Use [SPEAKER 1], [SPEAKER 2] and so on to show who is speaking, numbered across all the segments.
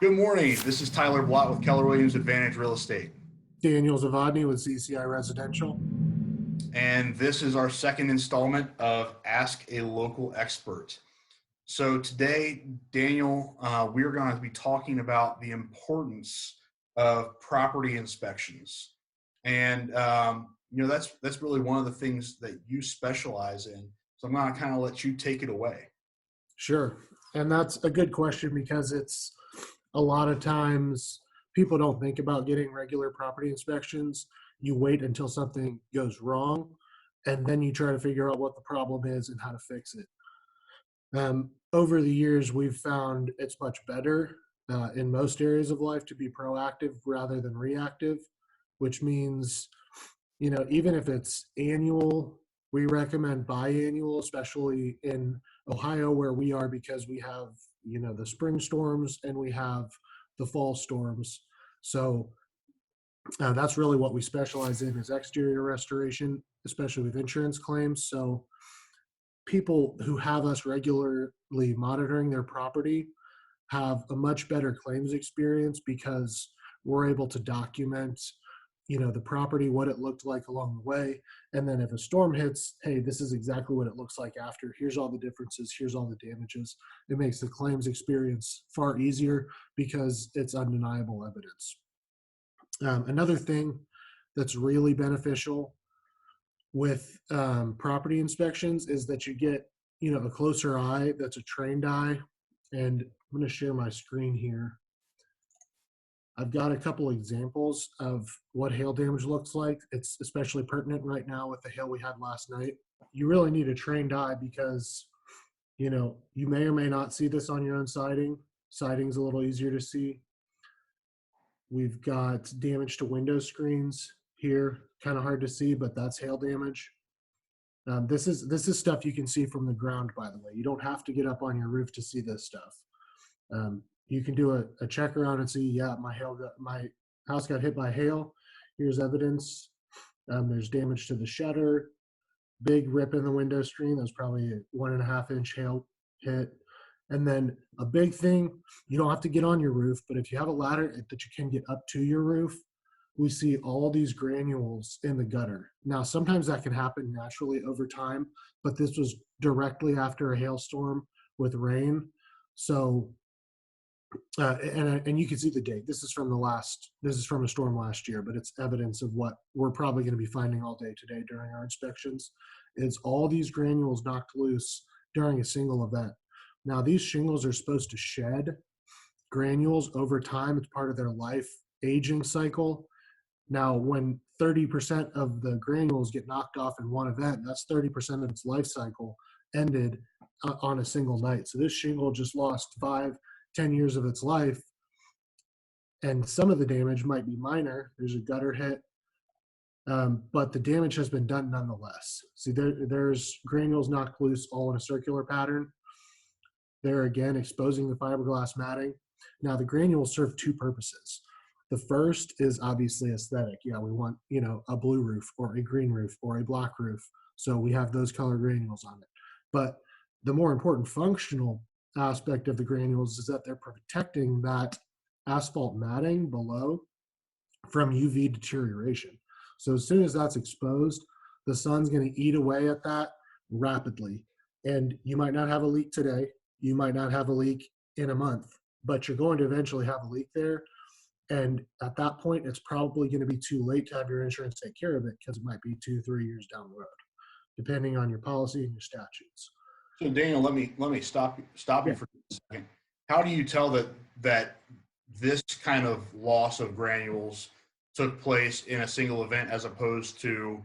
[SPEAKER 1] Good morning. This is Tyler Blatt with Keller Williams Advantage Real Estate.
[SPEAKER 2] Daniel Zavodney with ZCI Residential.
[SPEAKER 1] And this is our second installment of Ask a Local Expert. So today, Daniel, we're going to be talking about the importance of property inspections. And, that's really one of the things that you specialize in. So I'm going to kind of let you take it away.
[SPEAKER 2] Sure. And that's a good question because it's a lot of times people don't think about getting regular property inspections. You wait until something goes wrong and then you try to figure out what the problem is and how to fix it. Over the years, we've found it's much better in most areas of life to be proactive rather than reactive, which means, even if it's annual, we recommend biannual, especially in Ohio where we are because we have, the spring storms and we have the fall storms. So that's really what we specialize in is exterior restoration, especially with insurance claims. So people who have us regularly monitoring their property have a much better claims experience because we're able to document the property, what it looked like along the way, and then if a storm hits, hey, this is exactly what it looks like after. Here's all the differences, here's all the damages. It makes the claims experience far easier because it's undeniable evidence. Another thing that's really beneficial with property inspections is that you get a closer eye that's a trained eye. And I'm going to share my screen here. I've got a couple examples of what hail damage looks like. It's especially pertinent right now with the hail we had last night. You really need a trained eye because you may or may not see this on your own siding. Siding's a little easier to see. We've got damage to window screens here, kind of hard to see, but that's hail damage. This is stuff you can see from the ground, by the way. You don't have to get up on your roof to see this stuff. You can do a check around and see, yeah, my house got hit by hail. Here's evidence. There's damage to the shutter, big rip in the window screen. That was probably a 1.5-inch hail hit. And then a big thing, you don't have to get on your roof, but if you have a ladder that you can get up to your roof, we see all these granules in the gutter. Now, sometimes that can happen naturally over time, but this was directly after a hailstorm with rain. So, and you can see the date. This is from a storm last year, but it's evidence of what we're probably going to be finding all day today during our inspections. It's all these granules knocked loose during a single event. Now, these shingles are supposed to shed granules over time. It's part of their life aging cycle. Now, when 30% of the granules get knocked off in one event, that's 30% of its life cycle ended on a single night. So this shingle just lost 5-10 years of its life. And some of the damage might be minor. There's a gutter hit, but the damage has been done nonetheless. See, there's granules knocked loose all in a circular pattern. They're again exposing the fiberglass matting. Now, the granules serve two purposes. The first is obviously aesthetic. Yeah, we want, a blue roof or a green roof or a black roof. So we have those color granules on it. But the more important functional aspect of the granules is that they're protecting that asphalt matting below from UV deterioration. So as soon as that's exposed, the sun's going to eat away at that rapidly. And you might not have a leak today. You might not have a leak in a month, but you're going to eventually have a leak there. And at that point, it's probably going to be too late to have your insurance take care of it because it might be 2-3 years down the road, depending on your policy and your statutes.
[SPEAKER 1] So Daniel, let me stop you for a second. How do you tell that this kind of loss of granules took place in a single event as opposed to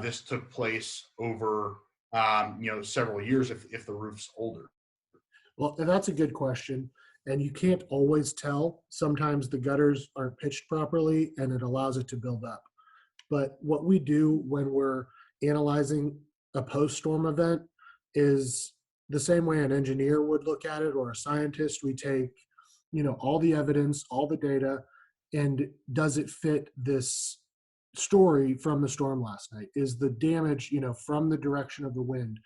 [SPEAKER 1] this took place over several years if the roof's older?
[SPEAKER 2] Well, and that's a good question. And you can't always tell. Sometimes the gutters aren't pitched properly and it allows it to build up. But what we do when we're analyzing a post-storm event is the same way an engineer would look at it or a scientist. We take, all the evidence, all the data, and does it fit this story from the storm last night? Is the damage, from the direction of the wind?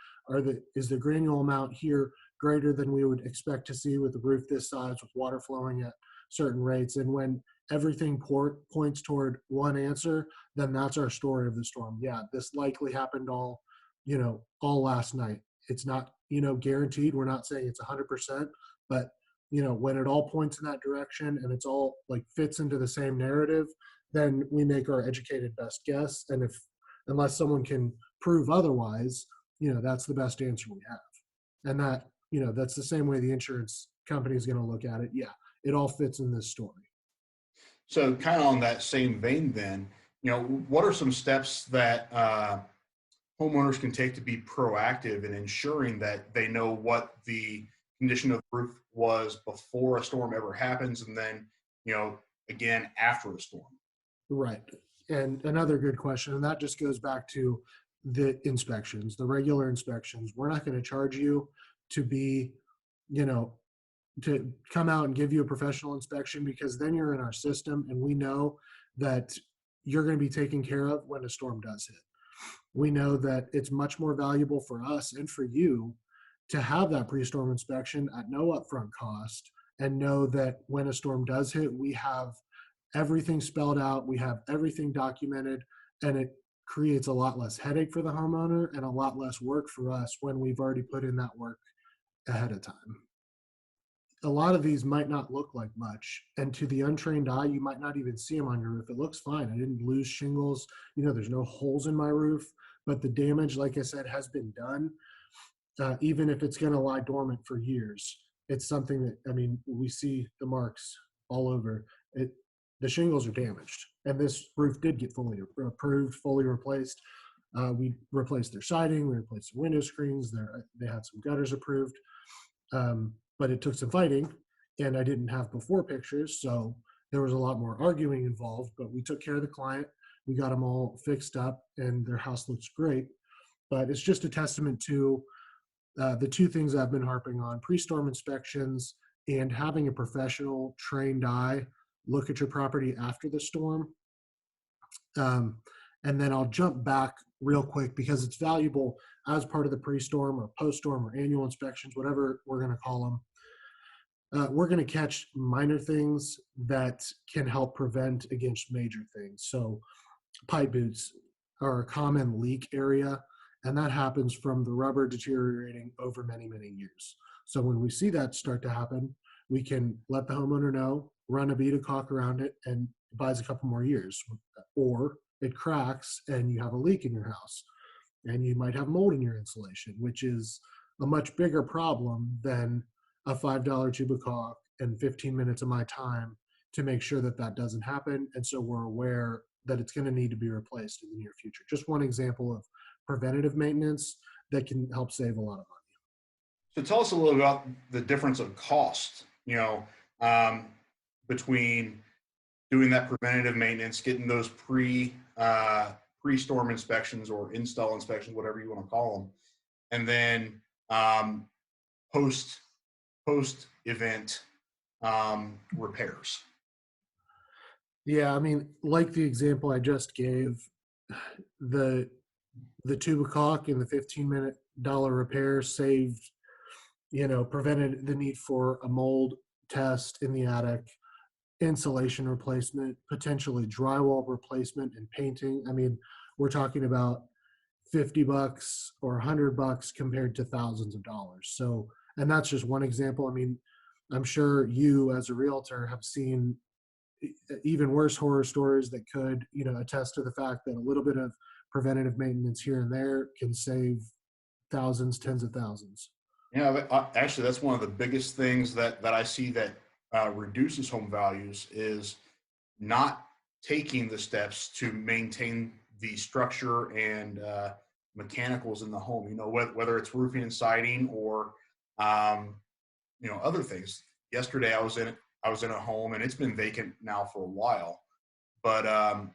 [SPEAKER 2] Is the granule amount here greater than we would expect to see with a roof this size with water flowing at certain rates. And when everything points toward one answer, then that's our story of the storm. Yeah, this likely happened all last night. It's not, guaranteed. We're not saying it's 100%, but when it all points in that direction and it's all like fits into the same narrative, then we make our educated best guess. And unless someone can prove otherwise, that's the best answer we have. And that's the same way the insurance company is going to look at it. Yeah, it all fits in this story.
[SPEAKER 1] So kind of on that same vein then, what are some steps that homeowners can take to be proactive in ensuring that they know what the condition of the roof was before a storm ever happens, and then, again, after a storm?
[SPEAKER 2] Right. And another good question, and that just goes back to the inspections, the regular inspections. We're not going to charge you to be, you know, to come out and give you a professional inspection, because then you're in our system and we know that you're going to be taken care of when a storm does hit. We know that it's much more valuable for us and for you to have that pre-storm inspection at no upfront cost, and know that when a storm does hit, we have everything spelled out, we have everything documented, and it creates a lot less headache for the homeowner and a lot less work for us when we've already put in that work ahead of time. A lot of these might not look like much, and to the untrained eye, you might not even see them on your roof. It looks fine. I didn't lose shingles. There's no holes in my roof, but the damage, like I said, has been done. Even if it's going to lie dormant for years, it's something that, we see the marks all over it. The shingles are damaged, and this roof did get fully approved, fully replaced. We replaced their siding, we replaced the window screens. They had some gutters approved. But it took some fighting, and I didn't have before pictures, so there was a lot more arguing involved, but we took care of the client. We got them all fixed up, and their house looks great. But it's just a testament to the two things I've been harping on: pre-storm inspections and having a professional trained eye look at your property after the storm. And then I'll jump back real quick, because it's valuable as part of the pre-storm or post-storm or annual inspections, whatever we're going to call them. We're going to catch minor things that can help prevent against major things. So pipe boots are a common leak area, and that happens from the rubber deteriorating over many, many years. So when we see that start to happen, we can let the homeowner know, run a bead of caulk around it, and it buys a couple more years. Or it cracks and you have a leak in your house, and you might have mold in your insulation, which is a much bigger problem than a $5 tube of caulk and 15 minutes of my time to make sure that that doesn't happen. And so we're aware that it's going to need to be replaced in the near future. Just one example of preventative maintenance that can help save a lot of money.
[SPEAKER 1] So tell us a little about the difference of cost, between doing that preventative maintenance, getting those pre-storm inspections or install inspections, whatever you want to call them, and then post event repairs.
[SPEAKER 2] Yeah, like the example I just gave, the tube of caulk and the $15 repair saved, prevented the need for a mold test in the attic, insulation replacement, potentially drywall replacement and painting. We're talking about $50 or $100 compared to thousands of dollars. So, and that's just one example. I'm sure you as a realtor have seen even worse horror stories that could, attest to the fact that a little bit of preventative maintenance here and there can save thousands, tens of thousands.
[SPEAKER 1] Actually, that's one of the biggest things that I see that reduces home values, is not taking the steps to maintain the structure and mechanicals in the home. Whether it's roofing and siding or other things. Yesterday, I was in a home, and it's been vacant now for a while, but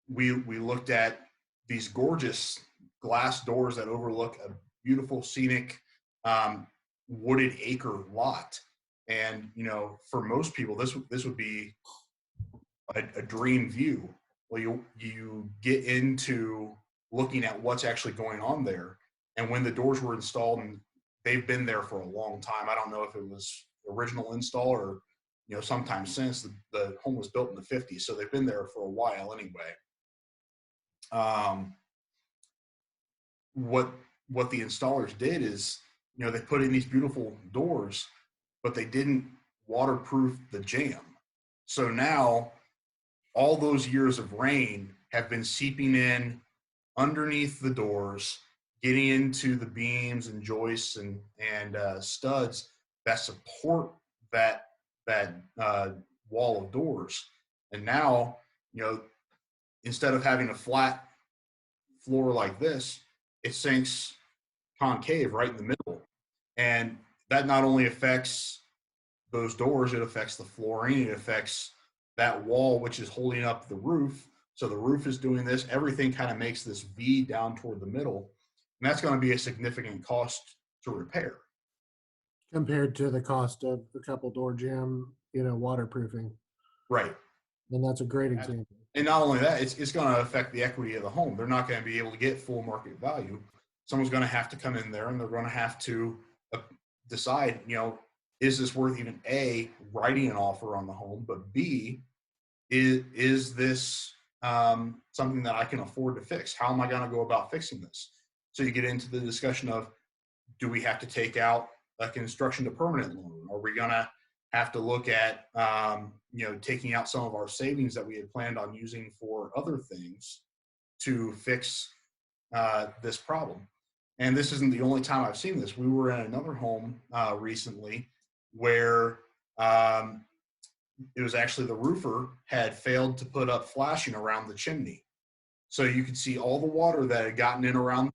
[SPEAKER 1] we looked at these gorgeous glass doors that overlook a beautiful scenic wooded acre lot. And, for most people, this would be a dream view. Well, you get into looking at what's actually going on there. And when the doors were installed, and they've been there for a long time, I don't know if it was original install or sometime since. The home was built in the 50s, so they've been there for a while anyway. What the installers did is, they put in these beautiful doors, but they didn't waterproof the jamb. So now all those years of rain have been seeping in underneath the doors, getting into the beams and joists and studs that support that wall of doors. And now, instead of having a flat floor like this, it sinks concave right in the middle. And that not only affects those doors, it affects the flooring, it affects that wall, which is holding up the roof. So the roof is doing this. Everything kind of makes this V down toward the middle. And that's going to be a significant cost to repair.
[SPEAKER 2] Compared to the cost of a couple door jamb, waterproofing.
[SPEAKER 1] Right.
[SPEAKER 2] And that's a great example.
[SPEAKER 1] And not only that, it's going to affect the equity of the home. They're not going to be able to get full market value. Someone's going to have to come in there and they're going to have to decide, is this worth even A, writing an offer on the home, but B, is this something that I can afford to fix? How am I going to go about fixing this? So you get into the discussion of, do we have to take out a construction to permanent loan? Are we going to have to look at, taking out some of our savings that we had planned on using for other things to fix this problem? And this isn't the only time I've seen this. We were in another home recently where it was actually the roofer had failed to put up flashing around the chimney. So you could see all the water that had gotten in around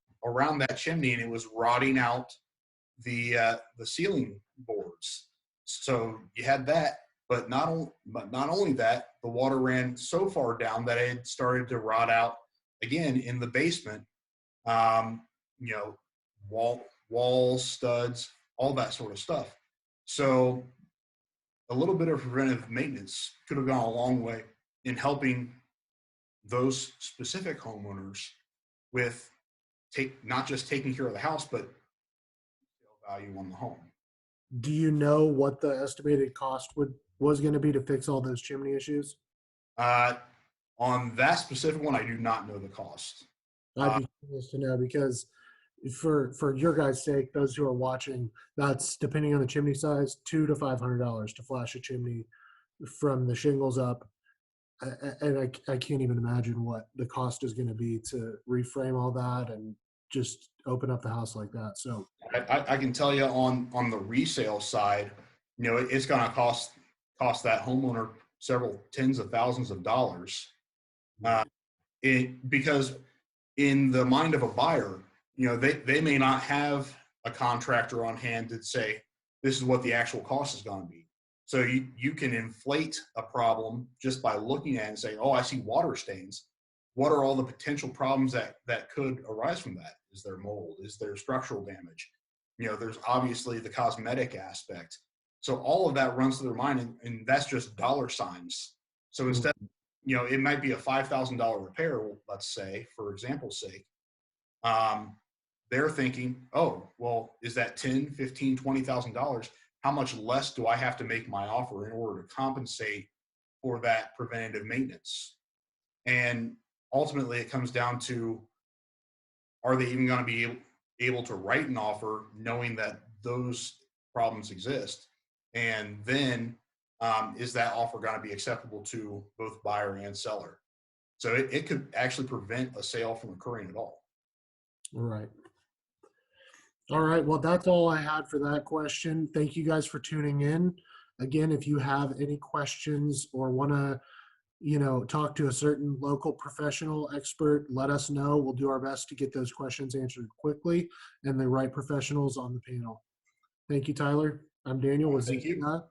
[SPEAKER 1] that chimney, and it was rotting out the ceiling boards. So you had that, but not only that, the water ran so far down that it had started to rot out again in the basement. Walls, studs, all that sort of stuff. So a little bit of preventive maintenance could have gone a long way in helping those specific homeowners with not just taking care of the house, but value on the home.
[SPEAKER 2] Do you know what the estimated cost was going to be to fix all those chimney issues?
[SPEAKER 1] On that specific one, I do not know the cost.
[SPEAKER 2] I'd be curious to know, because for your guys' sake, those who are watching, that's depending on the chimney size, $200 to $500 to flash a chimney from the shingles up. And I can't even imagine what the cost is going to be to reframe all that and just open up the house like that. So
[SPEAKER 1] I can tell you on the resale side, it's going to cost that homeowner several tens of thousands of dollars. Because in the mind of a buyer, they may not have a contractor on hand to say, this is what the actual cost is going to be. So you can inflate a problem just by looking at it and saying, oh, I see water stains. What are all the potential problems that could arise from that? Is there mold? Is there structural damage? There's obviously the cosmetic aspect. So all of that runs through their mind, and that's just dollar signs. So instead, it might be a $5,000 repair, let's say, for example's sake. They're thinking, oh, well, is that $10,000, $15,000, $20,000? How much less do I have to make my offer in order to compensate for that preventative maintenance? And ultimately, it comes down to, are they even going to be able to write an offer knowing that those problems exist? And then is that offer going to be acceptable to both buyer and seller? So it could actually prevent a sale from occurring at all.
[SPEAKER 2] Right. All right. Well, that's all I had for that question. Thank you guys for tuning in. Again, if you have any questions or want to, talk to a certain local professional expert, let us know. We'll do our best to get those questions answered quickly and the right professionals on the panel. Thank you, Tyler. I'm Daniel with
[SPEAKER 1] Thank you.
[SPEAKER 2] Zavodney.